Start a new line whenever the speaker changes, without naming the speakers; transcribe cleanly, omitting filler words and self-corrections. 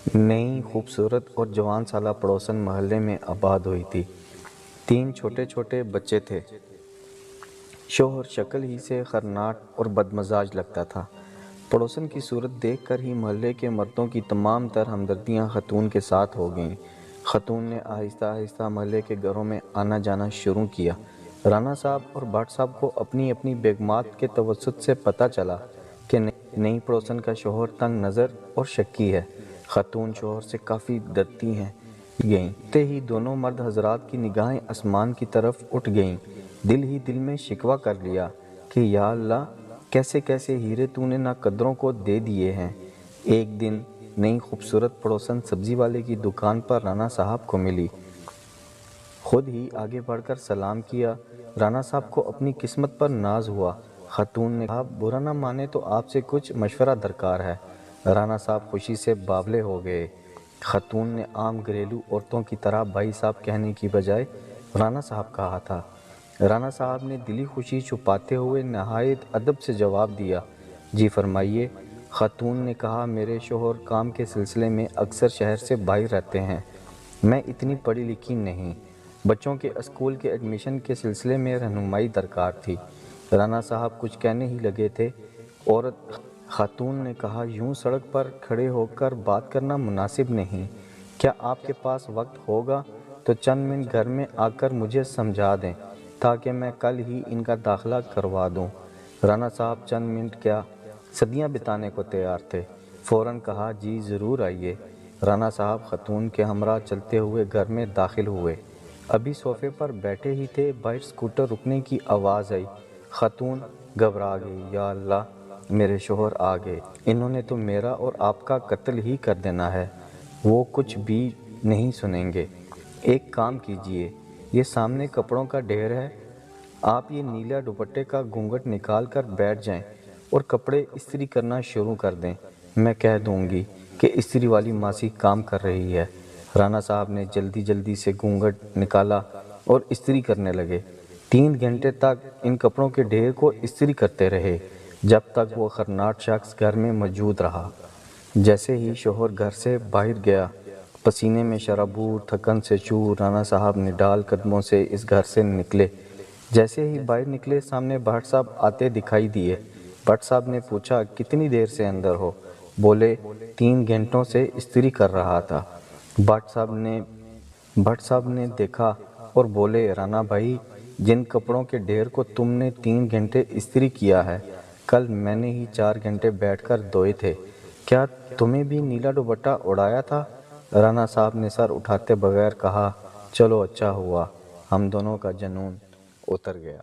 نئی خوبصورت اور جوان سالہ پڑوسن محلے میں آباد ہوئی تھی۔ 3 چھوٹے چھوٹے بچے تھے۔ شوہر شکل ہی سے خرناٹ اور بدمزاج لگتا تھا۔ پڑوسن کی صورت دیکھ کر ہی محلے کے مردوں کی تمام تر ہمدردیاں خاتون کے ساتھ ہو گئیں۔ خاتون نے آہستہ آہستہ محلے کے گھروں میں آنا جانا شروع کیا۔ رانا صاحب اور بھٹ صاحب کو اپنی اپنی بیگمات کے توسط سے پتہ چلا کہ نئی پڑوسن کا شوہر تنگ نظر اور شکی ہے۔ خاتون شوہر سے کافی ڈرتی گئیں۔ ہی دونوں مرد حضرات کی نگاہیں آسمان کی طرف اٹھ گئیں۔ دل ہی دل میں شکوہ کر لیا کہ یا اللہ، کیسے کیسے ہیرے تو نے ناقدروں کو دے دیے ہیں۔ ایک دن نئی خوبصورت پڑوسن سبزی والے کی دکان پر رانا صاحب کو ملی۔ خود ہی آگے بڑھ کر سلام کیا۔ رانا صاحب کو اپنی قسمت پر ناز ہوا۔ خاتون نے کہا، برا نہ مانے تو آپ سے کچھ مشورہ درکار ہے۔ رانا صاحب خوشی سے باولے ہو گئے۔ خاتون نے عام گھریلو عورتوں کی طرح بھائی صاحب کہنے کی بجائے رانا صاحب کہا تھا۔ رانا صاحب نے دلی خوشی چھپاتے ہوئے نہایت ادب سے جواب دیا، جی فرمائیے۔ خاتون نے کہا، میرے شوہر کام کے سلسلے میں اکثر شہر سے باہر رہتے ہیں۔ میں اتنی پڑھی لکھی نہیں۔ بچوں کے اسکول کے ایڈمیشن کے سلسلے میں رہنمائی درکار تھی۔ رانا صاحب کچھ کہنے ہی لگے تھے، عورت خاتون نے کہا، یوں سڑک پر کھڑے ہو کر بات کرنا مناسب نہیں۔ کیا آپ کے پاس وقت ہوگا تو چند منٹ گھر میں آ کر مجھے سمجھا دیں تاکہ میں کل ہی ان کا داخلہ کروا دوں۔ رانا صاحب چند منٹ کیا، صدیاں بتانے کو تیار تھے۔ فوراً کہا، جی ضرور آئیے۔ رانا صاحب خاتون کے ہمراہ چلتے ہوئے گھر میں داخل ہوئے۔ ابھی صوفے پر بیٹھے ہی تھے، باہر اسکوٹر رکنے کی آواز آئی۔ خاتون گھبرا گئی، یا اللہ، میرے شوہر آ گئے۔ انہوں نے تو میرا اور آپ کا قتل ہی کر دینا ہے۔ وہ کچھ بھی نہیں سنیں گے۔ ایک کام کیجئے، یہ سامنے کپڑوں کا ڈھیر ہے، آپ یہ نیلا دوپٹے کا گھونگھٹ نکال کر بیٹھ جائیں اور کپڑے استری کرنا شروع کر دیں۔ میں کہہ دوں گی کہ استری والی ماسی کام کر رہی ہے۔ رانا صاحب نے جلدی جلدی سے گھونگھٹ نکالا اور استری کرنے لگے۔ 3 گھنٹے تک ان کپڑوں کے ڈھیر کو استری کرتے رہے، جب تک وہ خرناٹ شخص گھر میں موجود رہا۔ جیسے ہی شوہر گھر سے باہر گیا، پسینے میں شرابور، تھکن سے چور، رانا صاحب نڈال قدموں سے اس گھر سے نکلے۔ جیسے ہی باہر نکلے، سامنے بھٹ صاحب آتے دکھائی دیے۔ بھٹ صاحب نے پوچھا، کتنی دیر سے اندر ہو؟ بولے، 3 گھنٹوں سے استری کر رہا تھا۔ بھٹ صاحب نے دیکھا اور بولے، رانا بھائی، جن کپڑوں کے ڈھیر کو تم نے 3 گھنٹے استری کیا ہے، کل میں نے ہی 4 گھنٹے بیٹھ کر دھوئے تھے۔ کیا تمہیں بھی نیلا دوپٹہ اڑایا تھا؟ رانا صاحب نے سر اٹھاتے بغیر کہا، چلو اچھا ہوا، ہم دونوں کا جنون اتر گیا۔